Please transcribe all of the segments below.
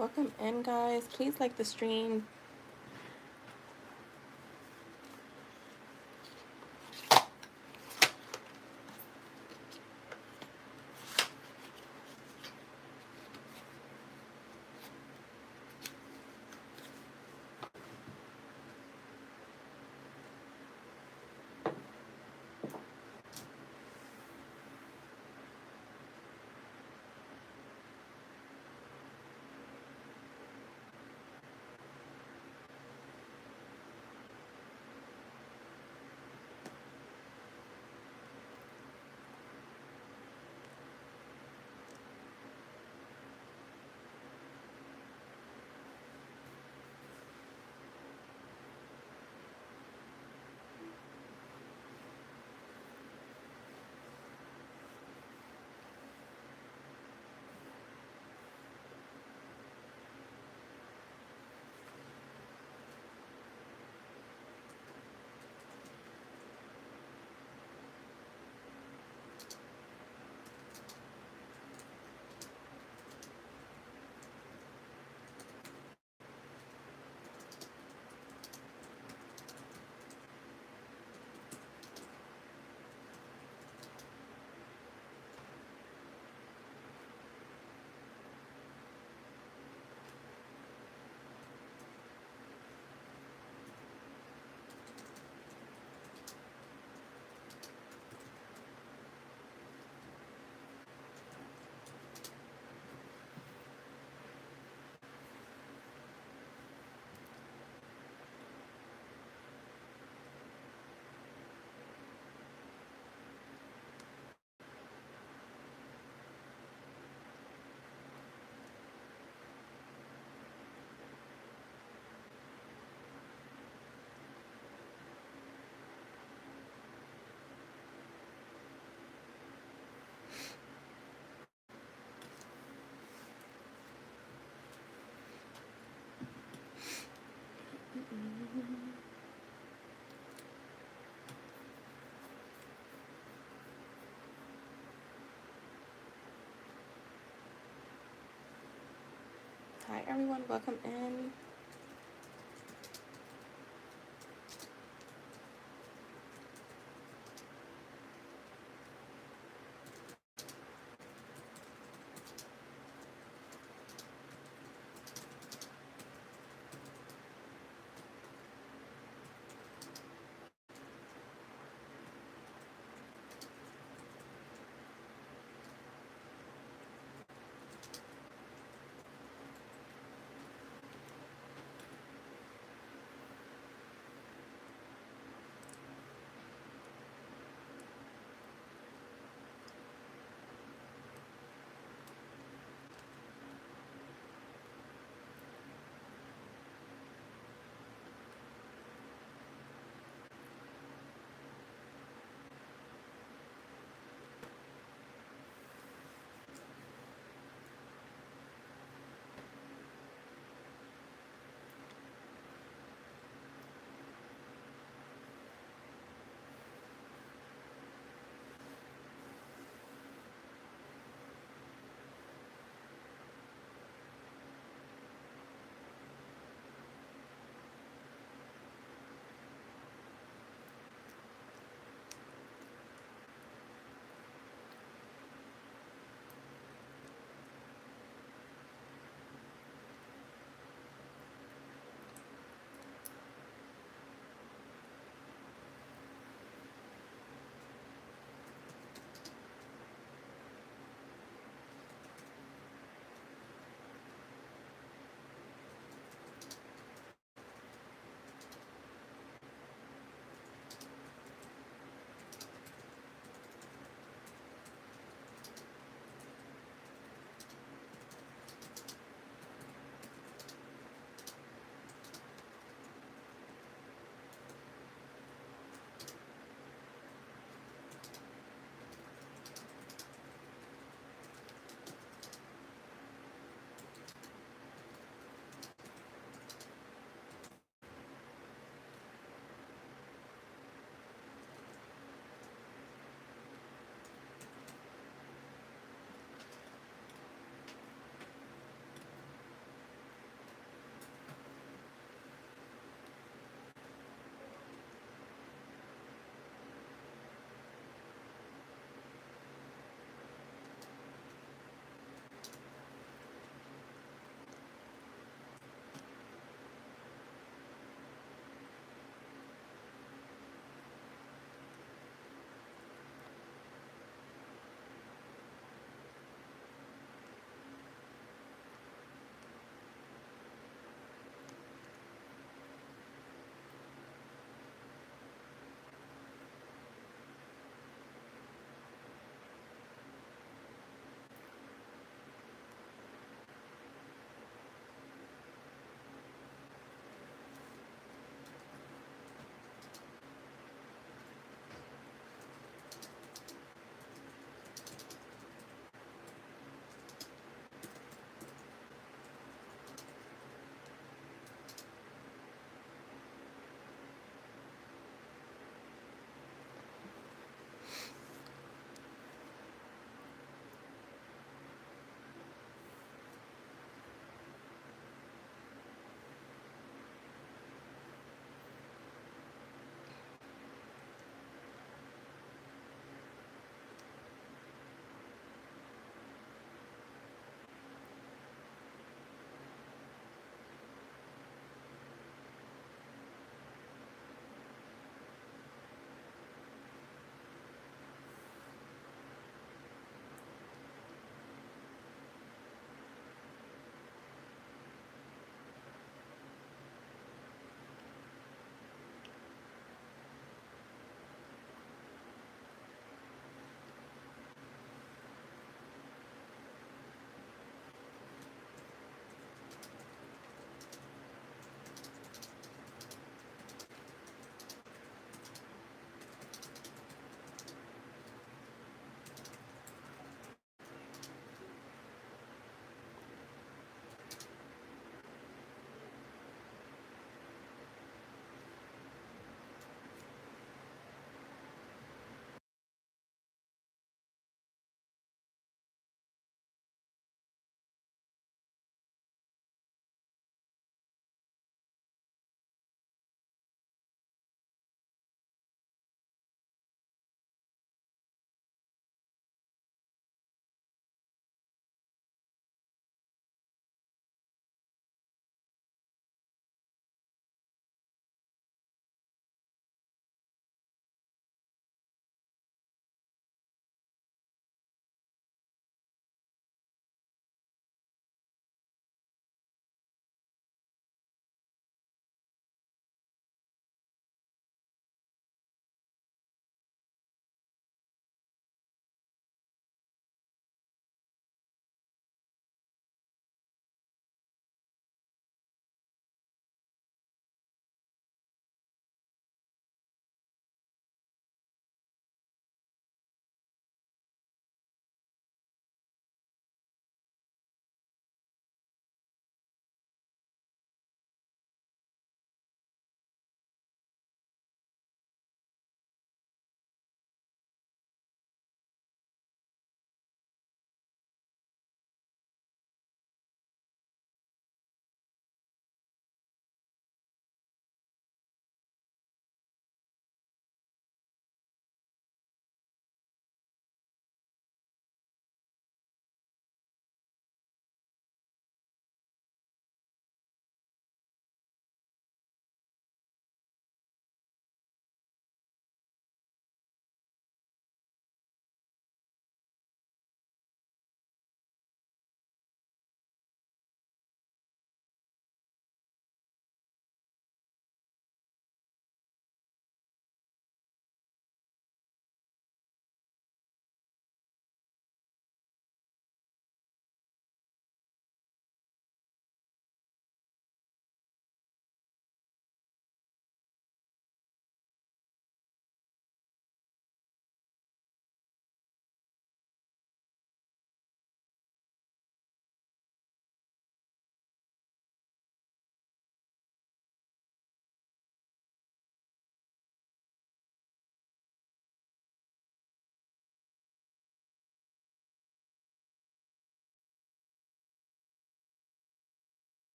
Welcome in, guys. Please like the stream. Hi, everyone. Welcome in.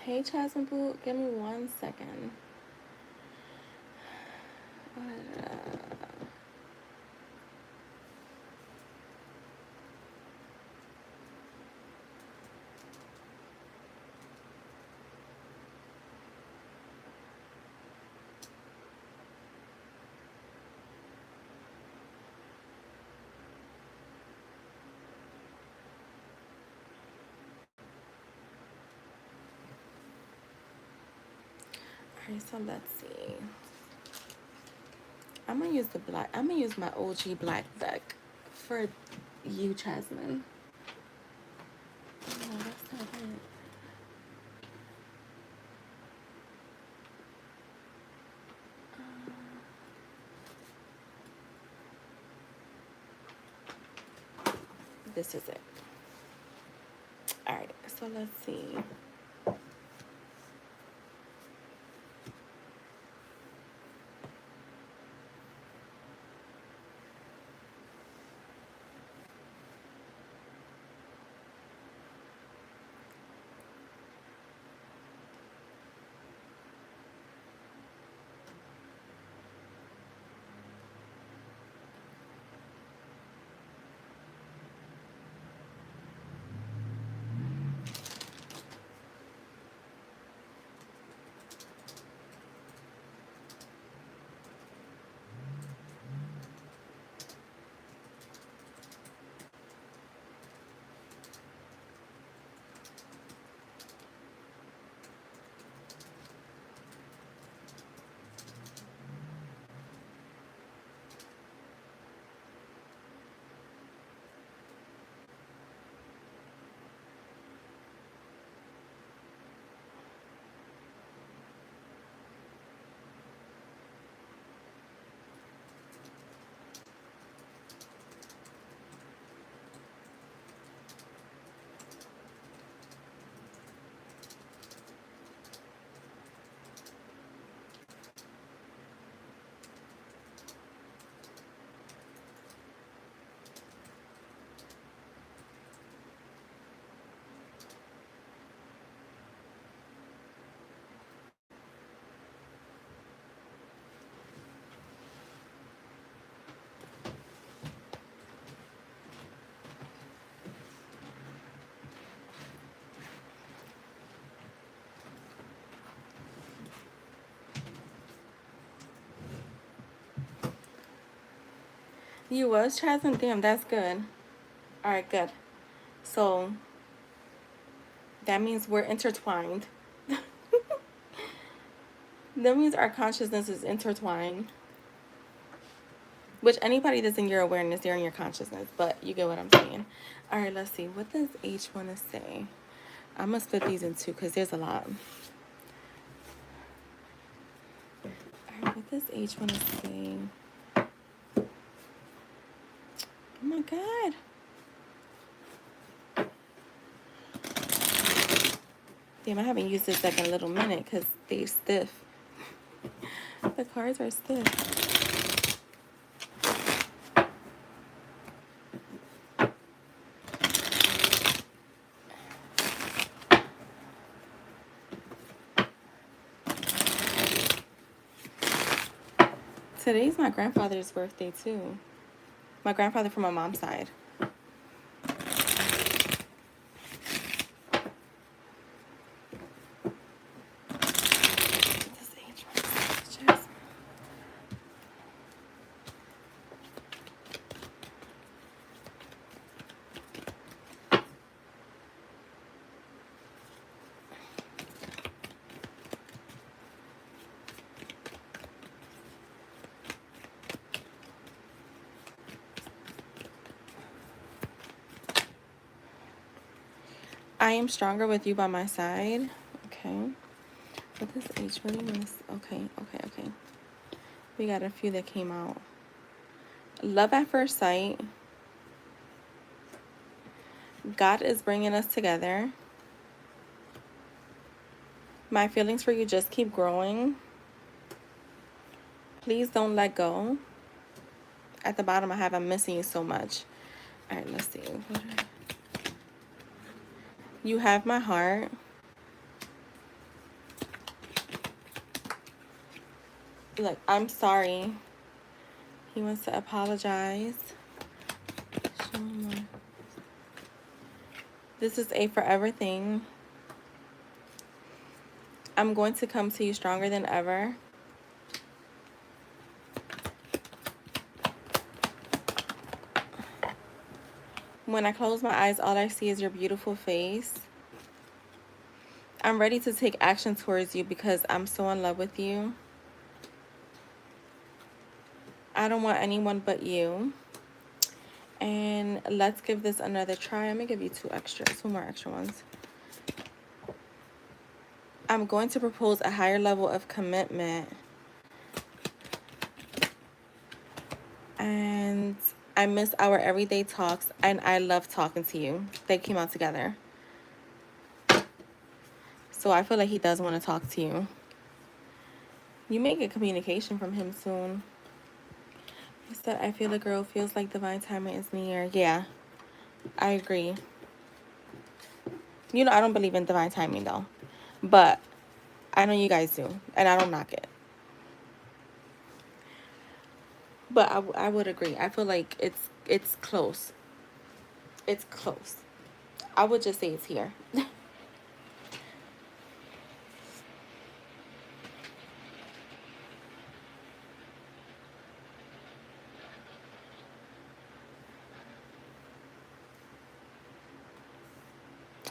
Hey, Jasmine Boo, give me 1 second. Alright, so let's see. I'm gonna use the black. I'm gonna use my OG black deck for you, Jasmine. No, that's not it. This is it. Alright, so let's see. You was Jasmine? Damn, that's good. Alright, good. So that means we're intertwined. That means our consciousness is intertwined. Which anybody that's in your awareness, they're in your consciousness. But you get what I'm saying. Alright, let's see. What does H want to say? I'm going to split these in two because there's a lot. Alright, what does H want to say? Oh my God. Damn, I haven't used this deck in a little minute because they're stiff. The cards are stiff. Today's my grandfather's birthday too. My grandfather from my mom's side. I am stronger with you by my side. Okay. What does H really mean? Okay. We got a few that came out. Love at first sight. God is bringing us together. My feelings for you just keep growing. Please don't let go. At the bottom I have I'm missing you so much. All right, let's see. You have my heart. Look, I'm sorry. He wants to apologize. Show me more. This is a forever thing. I'm going to come to you stronger than ever. When I close my eyes, all I see is your beautiful face. I'm ready to take action towards you because I'm so in love with you. I don't want anyone but you. And let's give this another try. I'm going to give you two more extra ones. I'm going to propose a higher level of commitment. And I miss our everyday talks, and I love talking to you. They came out together. So I feel like he does want to talk to you. You may get communication from him soon. He said, I feel the girl feels like divine timing is near. Yeah, I agree. You know, I don't believe in divine timing, though. But I know you guys do, and I don't knock it. But I would agree. I feel like it's close. It's close. I would just say it's here.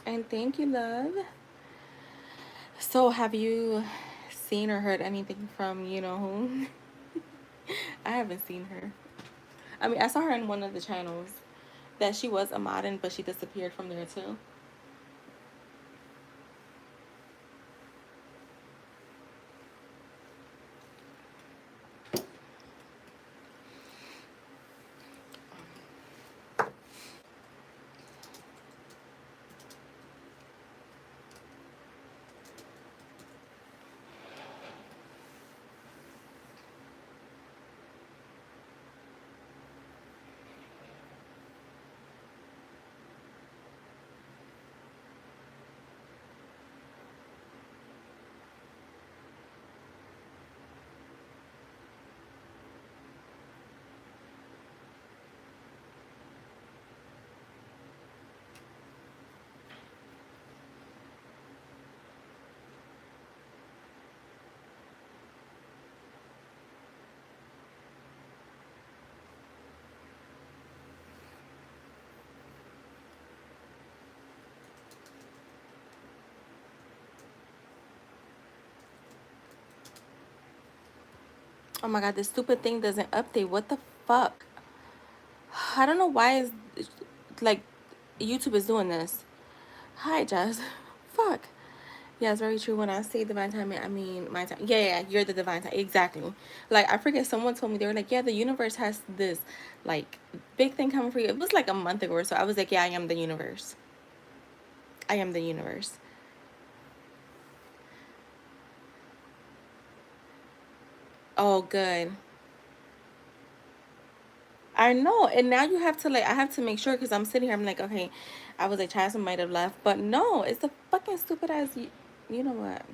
And thank you, love. So have you seen or heard anything from you know who? I haven't seen her. I mean, I saw her in one of the channels that she was a modern, but she disappeared from there too. Oh my god, this stupid thing doesn't update. What the fuck? I don't know why is like YouTube is doing this. Hi, Jess. Fuck. Yeah, it's very true. When I say divine timing, I mean my time. Yeah, yeah, you're the divine time. Exactly. Like, I forget, someone told me, they were like, yeah, the universe has this, like, big thing coming for you. It was like a month ago or so. I was like, yeah, I am the universe. I am the universe. Oh, good. I know. And now you have to, like, I have to make sure because I'm sitting here. I'm like, okay, I was like, Jasmine might have left. But no, it's a fucking stupid ass. You know what?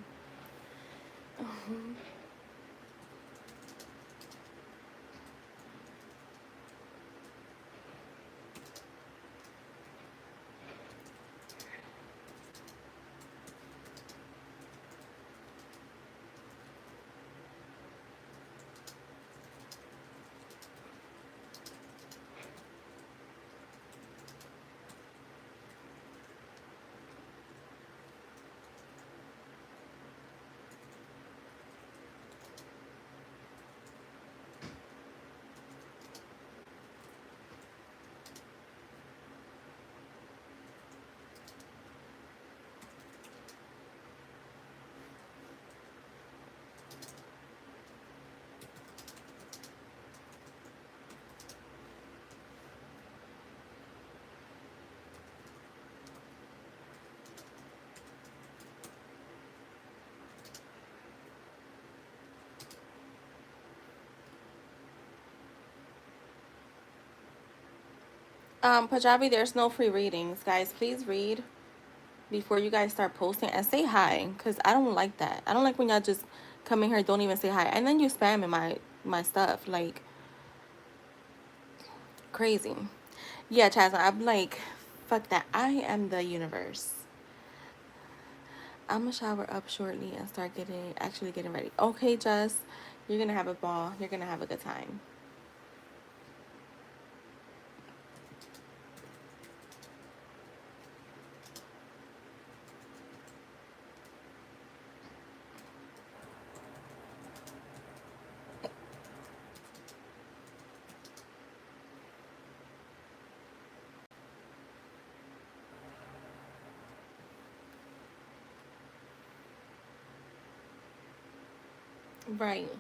Punjabi, there's no free readings, guys. Please read before you guys start posting and say hi, because I don't like that. I don't like when y'all just Coming here, don't even say hi, and then you spamming my stuff like crazy. Yeah, Chasma, I'm like, fuck that. I am the universe. I'm gonna shower up shortly and start actually getting ready. Okay, Jess, you're gonna have a ball. You're gonna have a good time. Right.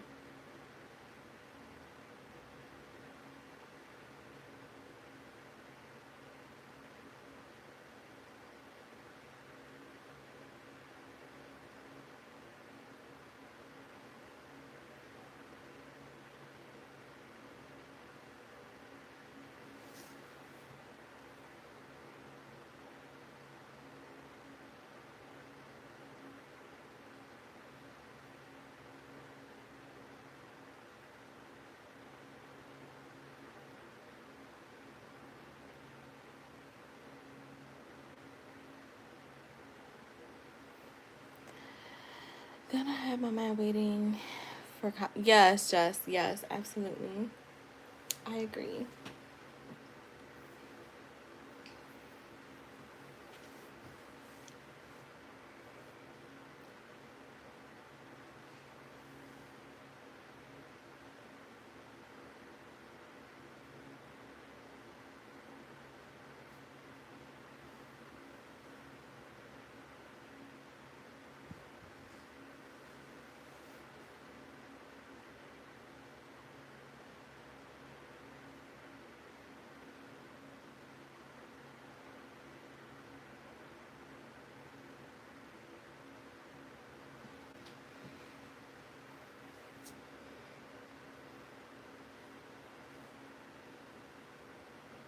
Then I have my man waiting for. Yes, Jess. Yes, absolutely. I agree.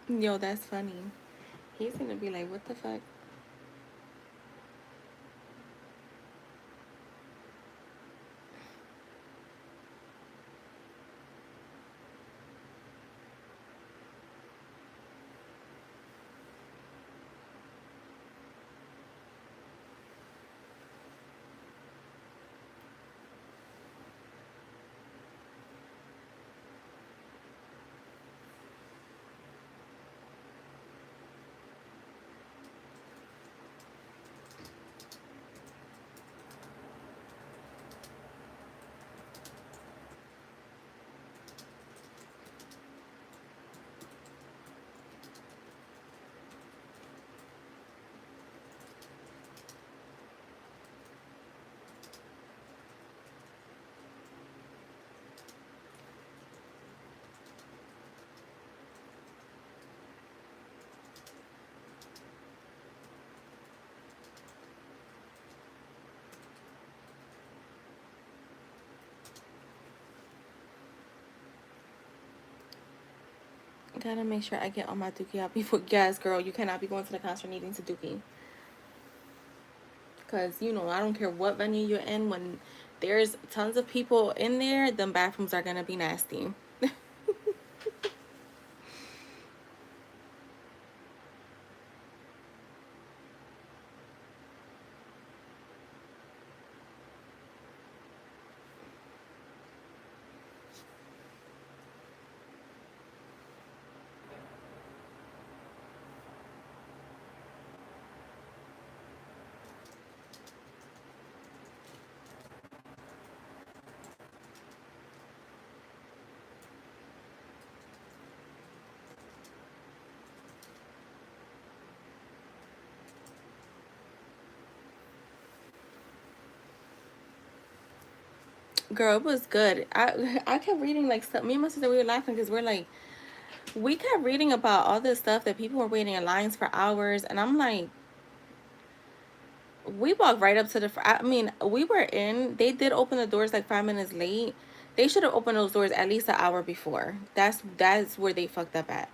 Yo, that's funny. He's gonna be like, what the fuck? Gotta make sure I get all my dookie out before. Yes, girl, you cannot be going to the concert needing to dookie. Because, I don't care what venue you're in, when there's tons of people in there, them bathrooms are gonna be nasty. Girl, it was good. I kept reading like stuff. Me and my sister, we were laughing because we're like, we kept reading about all this stuff that people were waiting in lines for hours, and I'm like, we walked right up to the. I mean, we were in. They did open the doors like 5 minutes late. They should have opened those doors at least an hour before. That's where they fucked up at,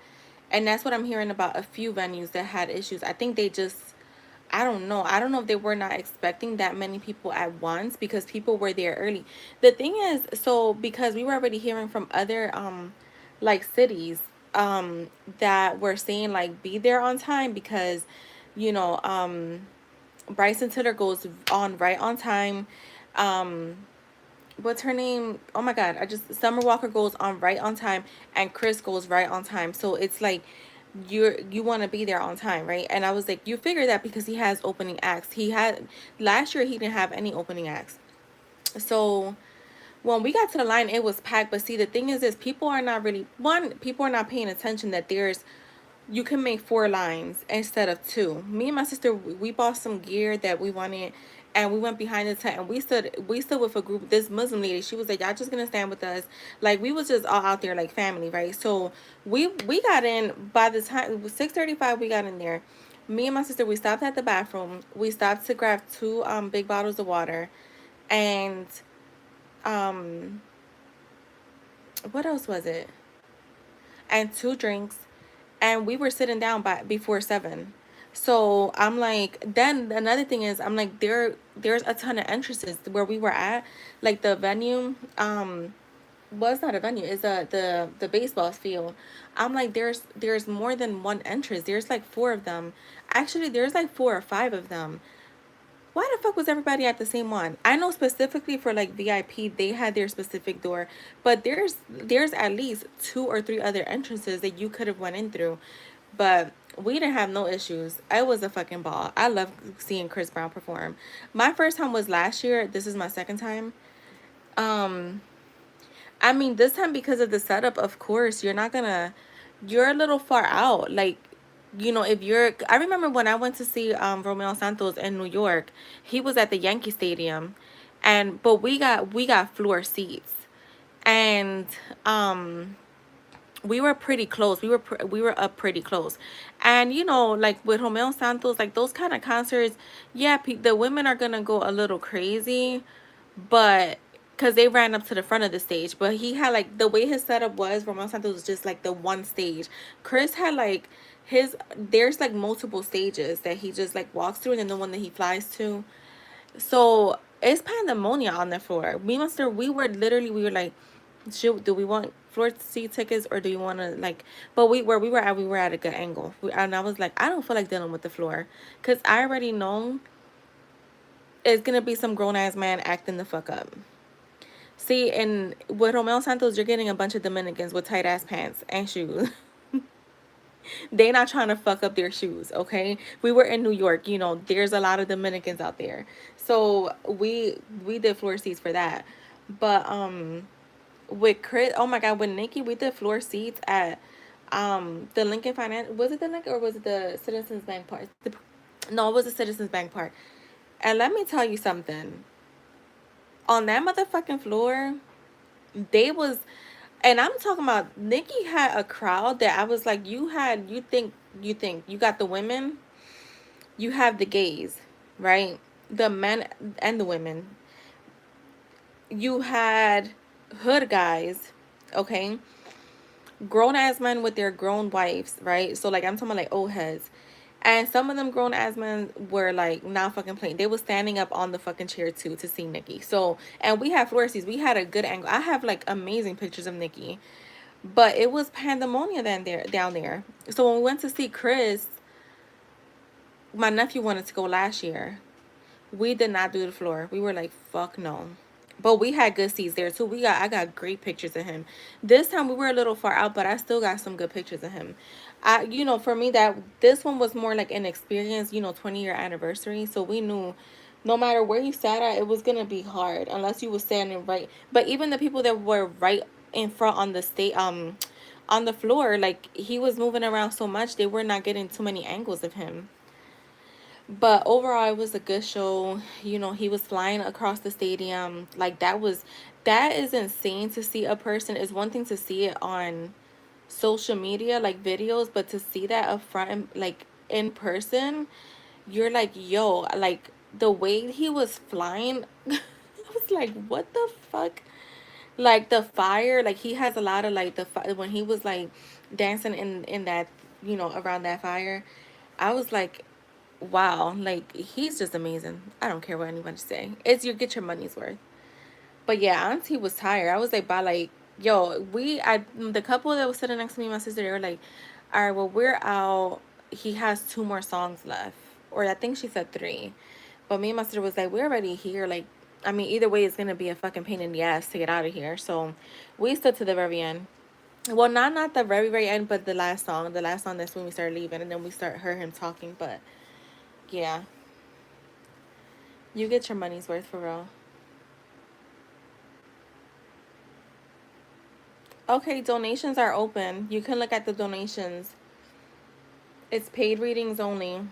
and that's what I'm hearing about a few venues that had issues. I think they just I don't know. I don't know if they were not expecting that many people at once because people were there early. The thing is, so because we were already hearing from other like cities that were saying like be there on time because you know Bryson Tiller goes on right on time. Um what's her name? Oh my god, I just Summer Walker goes on right on time and Chris goes right on time. So it's like you want to be there on time, right? And I was like, you figure that because he has opening acts. He had last year he didn't have any opening acts. So when we got to the line, it was packed. But see, the thing is people are not really people are not paying attention that there's you can make 4 lines instead of 2. Me and my sister, we bought some gear that we wanted, and we went behind the tent and we stood with a group. This Muslim lady, she was like, y'all just gonna stand with us. Like we was just all out there like family, right? So we got in by the time it was 6:35. We got in there. Me and my sister, we stopped at the bathroom. We stopped to grab 2 big bottles of water, and um what else was it? And 2 drinks, and we were sitting down by before 7. So I'm like, then another thing is, I'm like, there's a ton of entrances where we were at, like the venue. Was not a venue. It's the baseball field. I'm like, there's more than one entrance. There's like 4 of them. Actually, there's like 4 or 5 of them. Why the fuck was everybody at the same one? I know specifically for like VIP, they had their specific door, but there's at least 2 or 3 other entrances that you could have went in through. But we didn't have no issues. It was a fucking ball. I love seeing Chris Brown perform. My first time was last year. This is my second time. Um, I mean, this time because of the setup, of course, you're a little far out. Like, if I remember when I went to see Romeo Santos in New York, he was at the Yankee Stadium, but we got floor seats, and we were pretty close. We were up pretty close, and like with Romeo Santos, like those kind of concerts, yeah, the women are gonna go a little crazy, but because they ran up to the front of the stage. But he had like the way his setup was. Romeo Santos was just like the one stage. Chris had like there's like multiple stages that he just like walks through, and then the one that he flies to. So it's pandemonium on the floor. We were like, do we want floor seat tickets, or do you want to like? But we were at a good angle, and I was like, I don't feel like dealing with the floor, because I already know it's gonna be some grown ass man acting the fuck up. See, and with Romeo Santos, you're getting a bunch of Dominicans with tight ass pants and shoes. They not trying to fuck up their shoes, okay? We were in New York, there's a lot of Dominicans out there. So we did floor seats for that. But with Chris, oh my god, with Nikki, we did floor seats at the Lincoln Finance. Was it the Lincoln, or was it the Citizens Bank Park? No, it was the Citizens Bank Park. And let me tell you something. On that motherfucking floor, they was, and I'm talking about, Nikki had a crowd that I was like, you think you got the women, you have the gays, right? The men and the women. You had hood guys, okay? Grown ass men with their grown wives, right? So like I'm talking about like old heads. And some of them grown ass men were like not fucking playing. They was standing up on the fucking chair too to see Nikki. So, and we had floor seats. We had a good angle. I have like amazing pictures of Nikki. But it was pandemonium down there. So when we went to see Chris, my nephew wanted to go last year. We did not do the floor. We were like, fuck no. But we had good seats there too. I got great pictures of him. This time we were a little far out, but I still got some good pictures of him. For me, that this one was more like an experience, 20-year anniversary. So we knew no matter where you sat at, it was gonna be hard unless you were standing right. But even the people that were right in front on the state on the floor, like he was moving around so much, they were not getting too many angles of him. But overall, it was a good show. He was flying across the stadium. Like that is insane to see a person. It's one thing to see it on social media, like videos, but to see that up front and like in person, you're like, yo, like the way he was flying, I was like, what the fuck? Like the fire, like he has a lot of like when he was like dancing in that, around that fire. I was like, wow, like he's just amazing. I don't care what anybody say. It's you get your money's worth. But yeah, Auntie was tired. I was like, by like, yo, the couple that was sitting next to me, my sister, they were like, all right, well, we're out. He has 2 more songs left, or I think she said 3. But me and my sister was like, we're already here. Like, I mean, either way, it's gonna be a fucking pain in the ass to get out of here. So we stood to the very end. Well, not the very end, but the last song. The last song, that's when we started leaving, and then we heard him talking. But yeah, you get your money's worth for real. Okay, donations are open. You can look at the donations. It's paid readings only.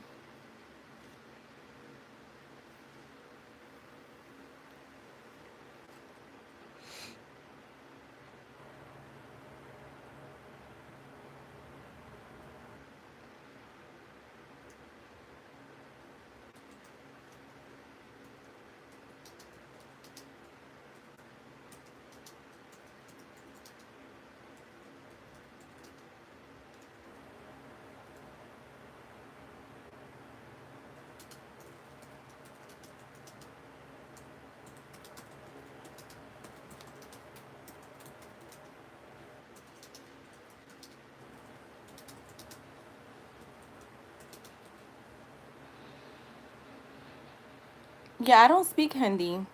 Yeah, I don't speak Hindi.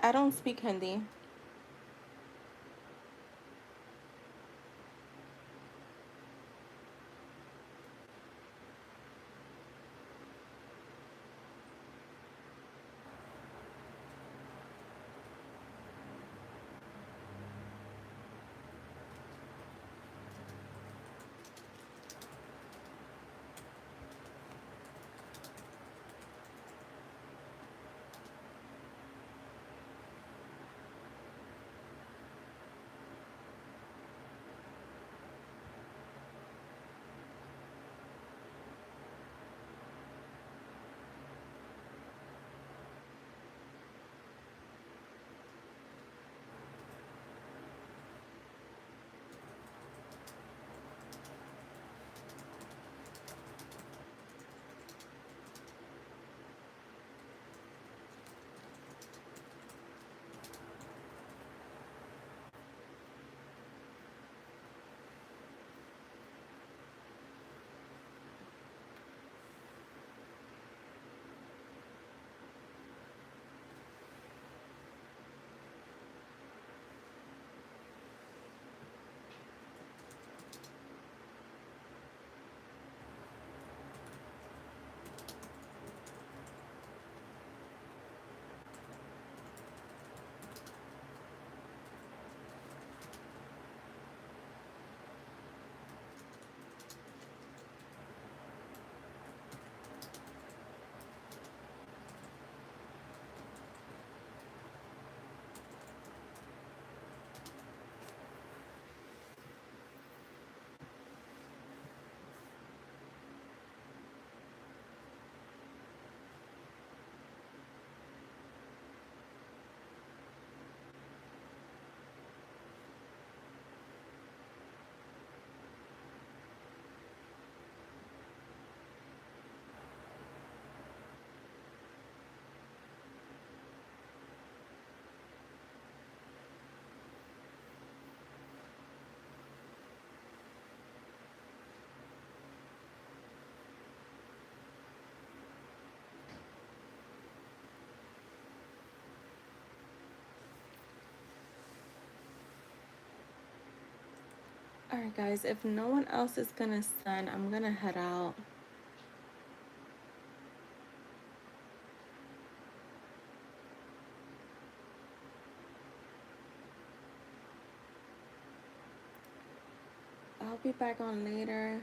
I don't speak Hindi. Alright, guys, if no one else is gonna send, I'm gonna head out. I'll be back on later.